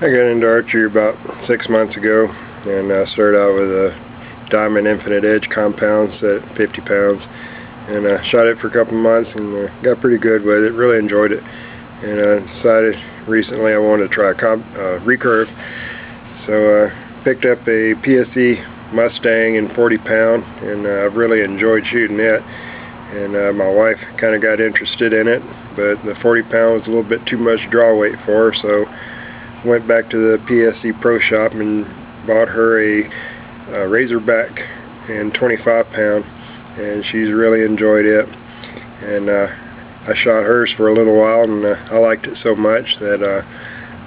I got into archery about 6 months ago, and I started out with a Diamond Infinite Edge compounds at 50 pounds, and I shot it for a couple months and got pretty good with it. Really enjoyed it, and I decided recently I wanted to try a recurve, so I picked up a PSE Mustang in 40 pound, and I've really enjoyed shooting it. And my wife kind of got interested in it, but the 40 pound was a little bit too much draw weight for her, so went back to the PSE Pro Shop and bought her a Razorback in 25 pound, and she's really enjoyed it. And I shot hers for a little while, and I liked it so much that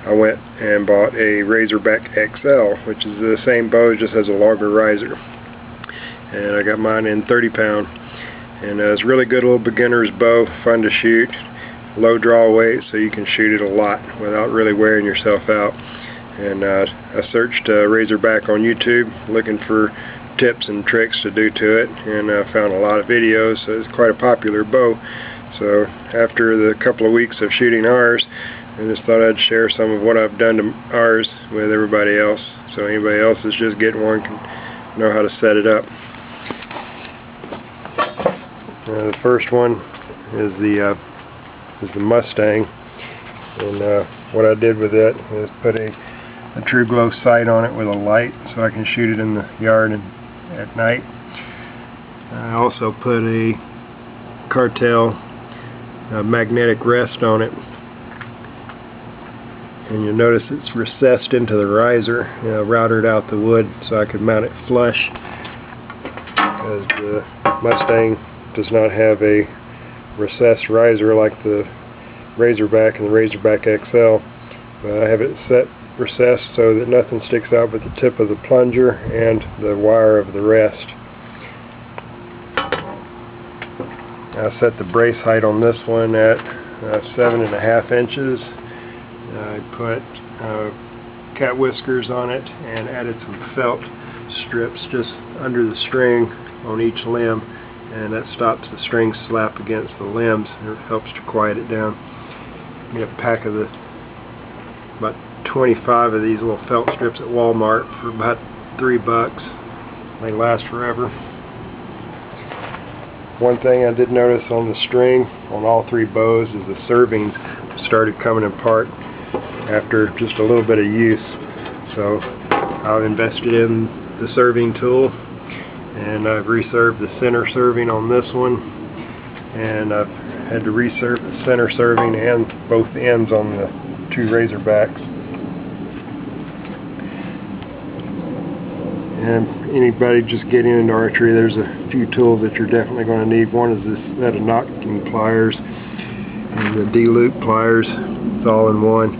I went and bought a Razorback XL, which is the same bow, just has a longer riser. And I got mine in 30 pound. And it's a really good little beginner's bow, fun to shoot, low draw weight, so you can shoot it a lot without really wearing yourself out. And I searched Razorback on YouTube looking for tips and tricks to do to it, and I found a lot of videos, so it's quite a popular bow. So after the couple of weeks of shooting ours, I just thought I'd share some of what I've done to ours with everybody else, so anybody else that's just getting one can know how to set it up. The first one is the Mustang, and what I did with it is put a true glow sight on it with a light, so I can shoot it in the yard at night. I also put a Cartel magnetic rest on it, and you'll notice it's recessed into the riser. Routed out the wood so I could mount it flush, because the Mustang does not have a recessed riser like the Razorback and the Razorback XL. But I have it set recessed so that nothing sticks out but the tip of the plunger and the wire of the rest. I set the brace height on this one at 7.5 inches. I put cat whiskers on it and added some felt strips just under the string on each limb, and that stops the string slap against the limbs, and it helps to quiet it down. Get a pack of about 25 of these little felt strips at Walmart for about $3. They last forever. One thing I did notice on the string on all three bows is the serving started coming apart after just a little bit of use. So I've invested in the serving tool, and I've reserved the center serving on this one, and I've had to reserve the center serving and both ends on the two Razorbacks. And anybody just getting into archery, there's a few tools that you're definitely going to need. One is this set of knocking pliers and the D-loop pliers. It's all in one,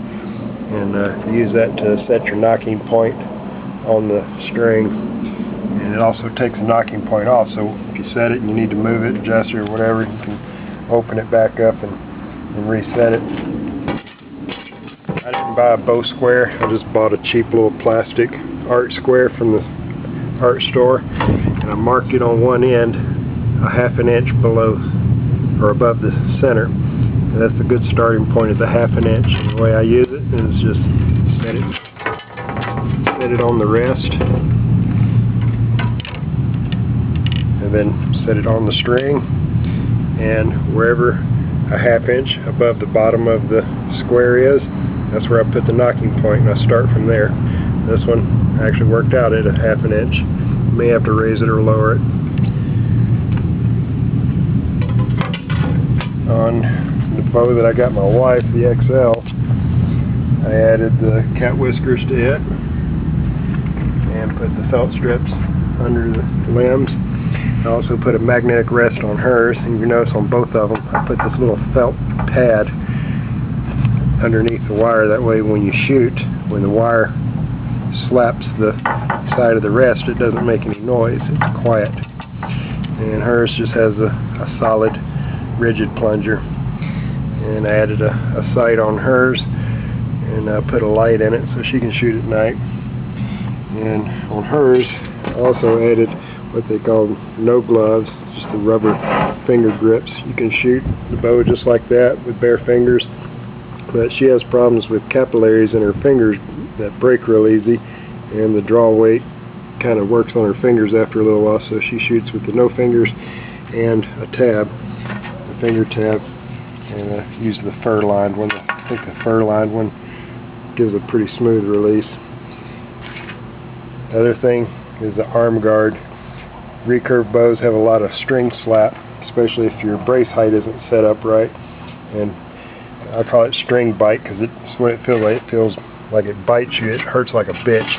and use that to set your knocking point on the string. And it also takes the knocking point off, so if you set it and you need to move it, adjust it or whatever, you can open it back up and reset it. I didn't buy a bow square, I just bought a cheap little plastic art square from the art store, and I marked it on one end a ½ inch below or above the center. And that's a good starting point at the ½ inch. And the way I use it is just set it on the rest, and then set it on the string, and wherever a ½ inch above the bottom of the square is, that's where I put the knocking point, and I start from there. This one actually worked out at a ½ inch. You may have to raise it or lower it. On the bow that I got my wife, the XL, I added the cat whiskers to it and put the felt strips under the limbs. I also put a magnetic rest on hers, and you notice on both of them I put this little felt pad underneath the wire. That way when you shoot, when the wire slaps the side of the rest, it doesn't make any noise, it's quiet. And hers just has a solid rigid plunger. And I added a sight on hers, and I put a light in it so she can shoot at night. And on hers I also added what they call no gloves, just the rubber finger grips. You can shoot the bow just like that with bare fingers, but she has problems with capillaries in her fingers that break real easy, and the draw weight kind of works on her fingers after a little while, so she shoots with the no fingers and a tab, the finger tab, and use the fur lined one. I think the fur lined one gives a pretty smooth release. The other thing is the arm guard. Recurve bows have a lot of string slap, especially if your brace height isn't set up right, and I call it string bite because it's what it feels like. It feels like it bites you. It hurts like a bitch.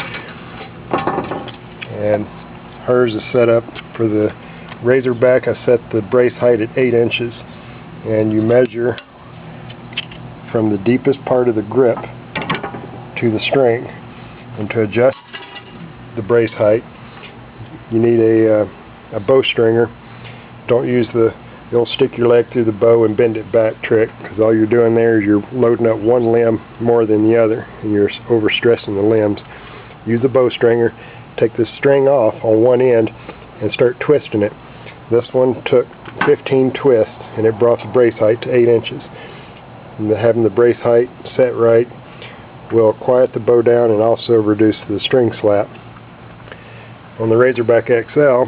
And hers is set up for the Razorback. I set the brace height at 8 inches, and you measure from the deepest part of the grip to the string. And to adjust the brace height, you need a bowstringer. Don't use you'll stick your leg through the bow and bend it back trick, because all you're doing there is you're loading up one limb more than the other, and you're overstressing the limbs. Use the bowstringer. Take the string off on one end and start twisting it. This one took 15 twists, and it brought the brace height to 8 inches. And having the brace height set right will quiet the bow down and also reduce the string slap. On the Razorback XL,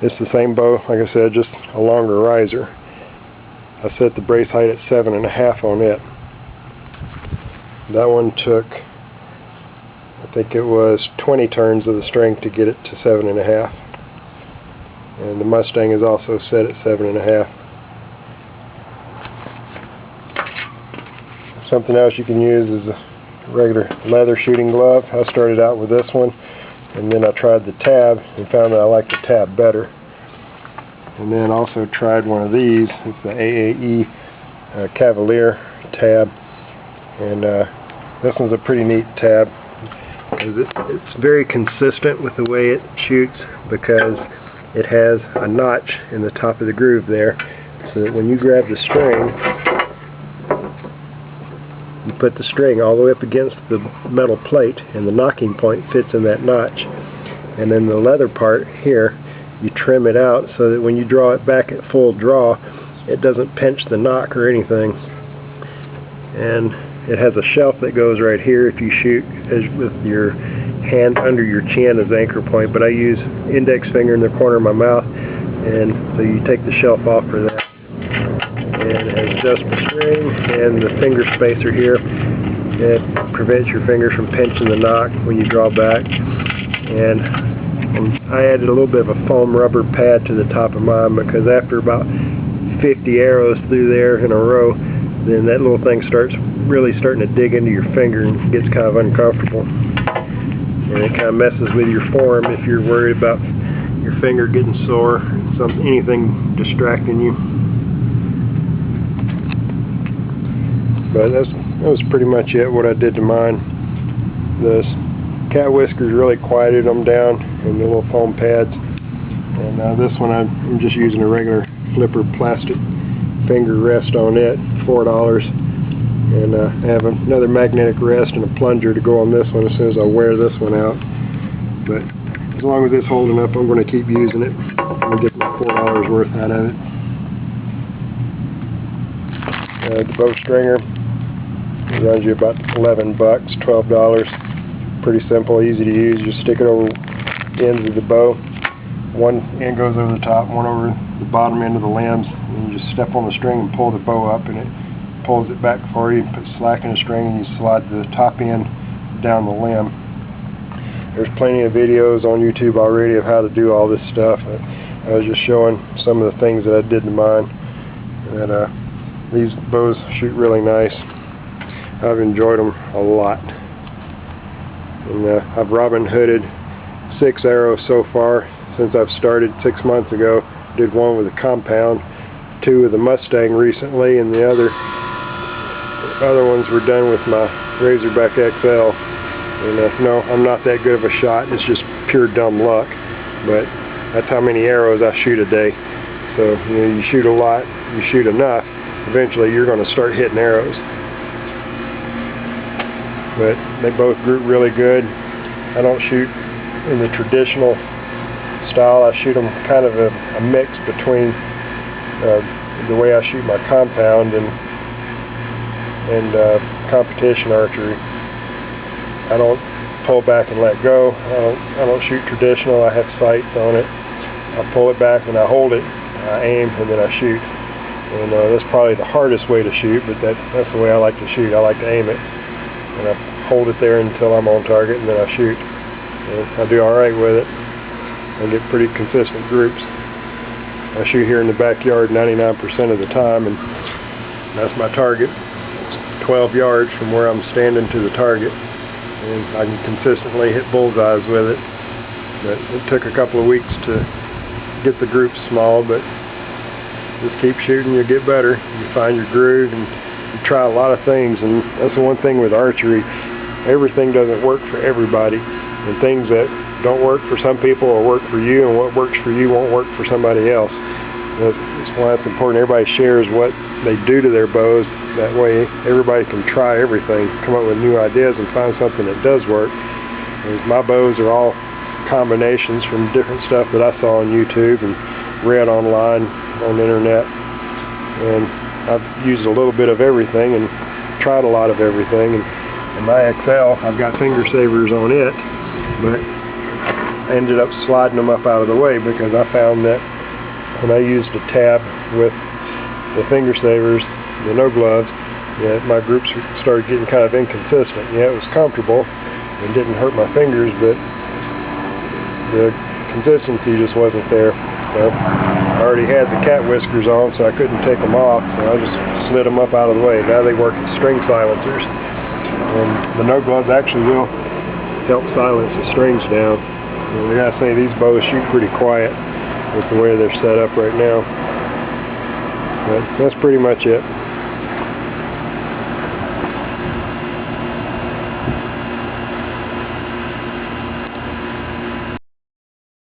it's the same bow, like I said, just a longer riser. I set the brace height at 7.5 on it. That one took, I think it was 20 turns of the string to get it to 7.5. And the Mustang is also set at 7.5. Something else you can use is a regular leather shooting glove. I started out with this one, and then I tried the tab and found that I liked the tab better. And then also tried one of these. It's the AAE Cavalier tab, and this one's a pretty neat tab. It's very consistent with the way it shoots, because it has a notch in the top of the groove there, so that when you grab the string, you put the string all the way up against the metal plate, and the nocking point fits in that notch. And then the leather part here, you trim it out so that when you draw it back at full draw, it doesn't pinch the nock or anything. And it has a shelf that goes right here if you shoot with your hand under your chin as anchor point, but I use index finger in the corner of my mouth, and so you take the shelf off for that. And it has adjustable string and the finger spacer here. It prevents your fingers from pinching the nock when you draw back. And I added a little bit of a foam rubber pad to the top of mine, because after about 50 arrows through there in a row, then that little thing really starting to dig into your finger and gets kind of uncomfortable. And it kind of messes with your form if you're worried about your finger getting sore, anything distracting you. But that was pretty much it, what I did to mine. The cat whiskers really quieted them down, and the little foam pads. And this one I'm just using a regular flipper plastic finger rest on it, $4. And I have another magnetic rest and a plunger to go on this one as soon as I wear this one out. But as long as it's holding up, I'm going to keep using it. I'm going to get my $4 worth out of it. The bow stringer runs you about $11, $12. Pretty simple, easy to use. You stick it over the ends of the bow. One end goes over the top, one over the bottom end of the limbs, and you just step on the string and pull the bow up, and it pulls it back for you. Put slack in the string, and you slide the top end down the limb. There's plenty of videos on YouTube already of how to do all this stuff. I was just showing some of the things that I did to mine. And these bows shoot really nice. I've enjoyed them a lot. And I've Robin Hooded 6 arrows so far since I've started 6 months ago. Did one with a compound, 2 with the Mustang recently, and the other ones were done with my Razorback XL. And no, I'm not that good of a shot. It's just pure dumb luck. But that's how many arrows I shoot a day. So you shoot a lot, you shoot enough, eventually you're going to start hitting arrows. But they both group really good. I don't shoot in the traditional style. I shoot them kind of a mix between the way I shoot my compound and and competition archery. I don't pull back and let go. I don't shoot traditional. I have sights on it. I pull it back and I hold it. I aim and then I shoot. And that's probably the hardest way to shoot, but that's the way I like to shoot. I like to aim it, and I hold it there until I'm on target, and then I shoot. And I do all right with it. I get pretty consistent groups. I shoot here in the backyard 99% of the time, and that's my target. It's 12 yards from where I'm standing to the target. And I can consistently hit bullseyes with it. But it took a couple of weeks to get the groups small, but just keep shooting, you'll get better. You find your groove, and you try a lot of things, and that's the one thing with archery. Everything doesn't work for everybody, and things that don't work for some people will work for you, and what works for you won't work for somebody else. That's why it's important everybody shares what they do to their bows. That way everybody can try everything, come up with new ideas and find something that does work. And my bows are all combinations from different stuff that I saw on YouTube and read online on the internet. And I've used a little bit of everything and tried a lot of everything. And my XL, I've got finger savers on it, but I ended up sliding them up out of the way because I found that when I used a tab with the finger savers, the no gloves, my groups started getting kind of inconsistent. Yeah, it was comfortable and didn't hurt my fingers, but the consistency just wasn't there. So I already had the cat whiskers on, so I couldn't take them off, so I just slid them up out of the way. Now they work as string silencers, and the no gloves actually will help silence the strings down. And I gotta say, these bows shoot pretty quiet with the way they're set up right now. But that's pretty much it.